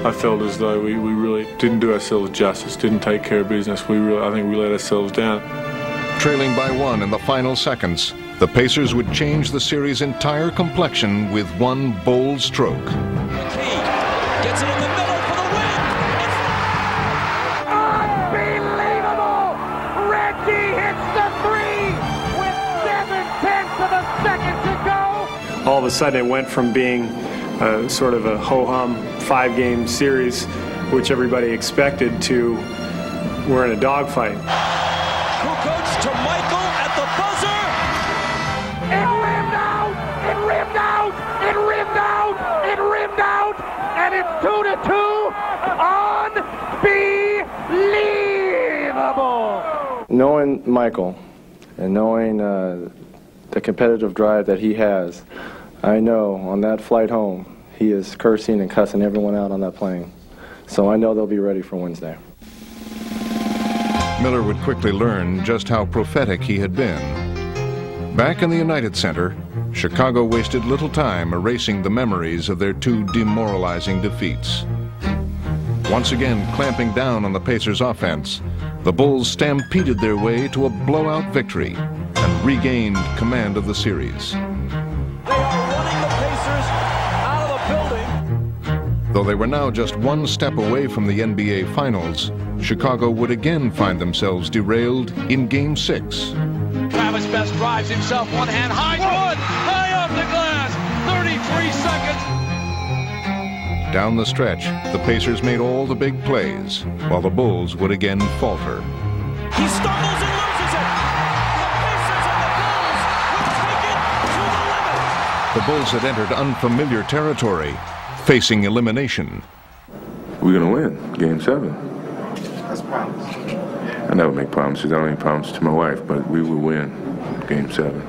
I felt as though we really didn't do ourselves justice, didn't take care of business. I think we let ourselves down. Trailing by 1 in the final seconds, the Pacers would change the series' entire complexion with one bold stroke. Gets it in the middle for the win. Unbelievable! Reggie hits the three with 7/10 of a second to go. All of a sudden, it went from being sort of a ho-hum 5-game series, which everybody expected, to we're in a dogfight. Kukoc to Michael at the buzzer. It rimmed out! It rimmed out! It rimmed out! It rimmed out! And it's 2-2. Unbelievable! Knowing Michael and knowing the competitive drive that he has, I know on that flight home he is cursing and cussing everyone out on that plane. So I know they'll be ready for Wednesday. Miller would quickly learn just how prophetic he had been. Back in the United Center, Chicago wasted little time erasing the memories of their 2 demoralizing defeats. Once again clamping down on the Pacers' offense, the Bulls stampeded their way to a blowout victory and regained command of the series. They are running the Pacers out of the building. Though they were now just 1 step away from the NBA Finals, Chicago would again find themselves derailed in Game 6. Travis Best drives himself, one hand high, good, high off the glass, 33 seconds. Down the stretch, the Pacers made all the big plays, while the Bulls would again falter. He stumbles and loses it. The Pacers and the Bulls will take it to the limit. The Bulls had entered unfamiliar territory, facing elimination. We're going to win Game 7. That's a promise. I never make promises. I don't make promises to my wife, but we will win Game 7.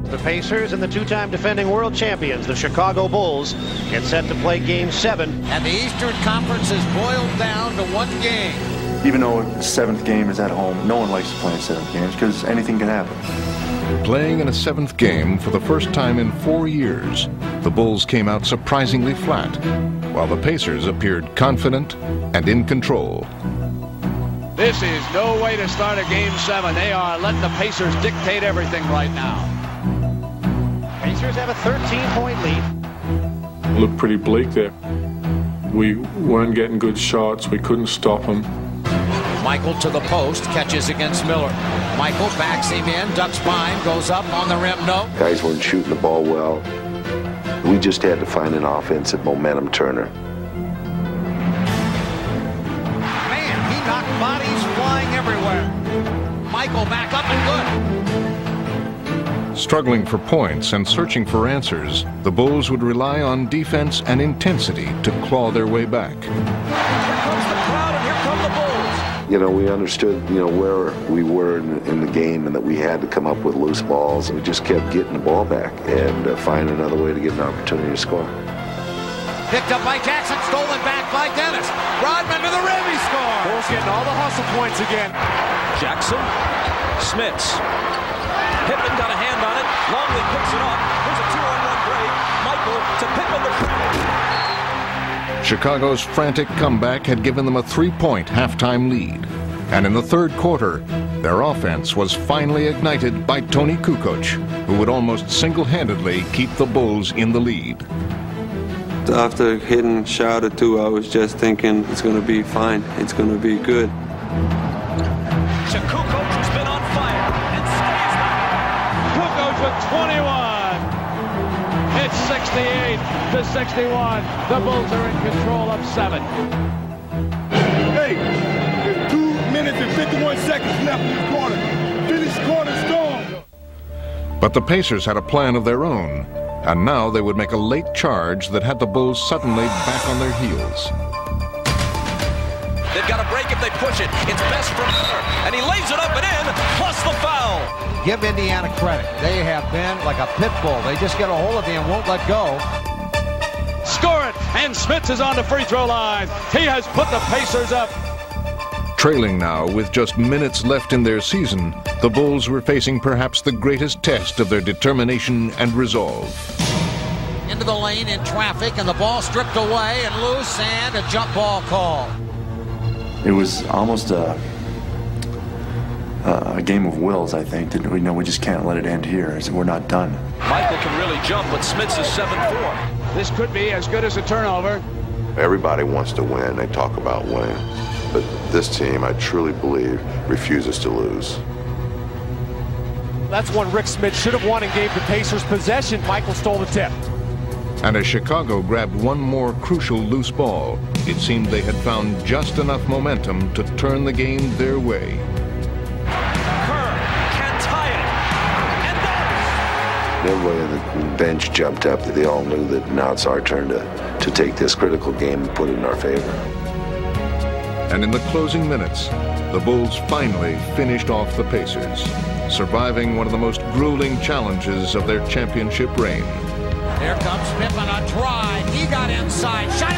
The Pacers and the 2-time defending world champions, the Chicago Bulls, get set to play Game 7. And the Eastern Conference is boiled down to 1 game. Even though the 7th game is at home, no one likes to play in 7th games because anything can happen. Playing in a 7th game for the first time in 4 years, the Bulls came out surprisingly flat, while the Pacers appeared confident and in control. This is no way to start a Game 7. They are letting the Pacers dictate everything right now. Pacers have a 13-point lead. It looked pretty bleak there. We weren't getting good shots. We couldn't stop them. Michael to the post, catches against Miller. Michael backs him in, ducks behind, goes up on the rim, no. Guys weren't shooting the ball well. We just had to find an offensive momentum turner. Man, he knocked bodies flying everywhere. Michael back up and good. Struggling for points and searching for answers, the Bulls would rely on defense and intensity to claw their way back. Here comes the crowd and here come the Bulls. You know, we understood, where we were in the game and that we had to come up with loose balls. And we just kept getting the ball back and find another way to get an opportunity to score. Picked up by Jackson, stolen back by Dennis. Rodman to the rim, he scores. Bulls getting all the hustle points again. Jackson, Smits. Pippen got a hand on it. Longley picks it up. Here's a 2-on-1 break. Michael to Pippen. Chicago's frantic comeback had given them a 3-point halftime lead. And in the 3rd quarter, their offense was finally ignited by Tony Kukoc, who would almost single-handedly keep the Bulls in the lead. After hitting a shot or 2, I was just thinking it's going to be fine. It's going to be good. To Kukoc, who's been on fire and stays there. Kukoc with 21. It's 68-61. The Bulls are in control of 7. Hey, there's 2 minutes and 51 seconds left in the quarter. Finish quarter strong. But the Pacers had a plan of their own, and now they would make a late charge that had the Bulls suddenly back on their heels. They've got a break if they push it. It's Best from Miller, and he lays it up and in, plus the foul. Give Indiana credit. They have been like a pit bull. They just get a hold of you and won't let go. Score it, and Smits is on the free throw line. He has put the Pacers up. Trailing now with just minutes left in their season, the Bulls were facing perhaps the greatest test of their determination and resolve. into the lane in traffic, and the ball stripped away and loose, and a jump ball call. It was almost a game of wills, I think, that we know we just can't let it end here. We're not done. Michael can really jump, but Smits is 7-4. This could be as good as a turnover. Everybody wants to win. They talk about winning. But this team, I truly believe, refuses to lose. That's one Rick Smits should have won and gave the Pacers possession. Michael stole the tip. And as Chicago grabbed one more crucial loose ball, it seemed they had found just enough momentum to turn the game their way. Kerr can tie it, and does. Everybody on the bench jumped up. They all knew that now it's our turn to take this critical game and put it in our favor. And in the closing minutes, the Bulls finally finished off the Pacers, surviving one of the most grueling challenges of their championship reign. Here comes Pippen, a drive. He got inside. Shot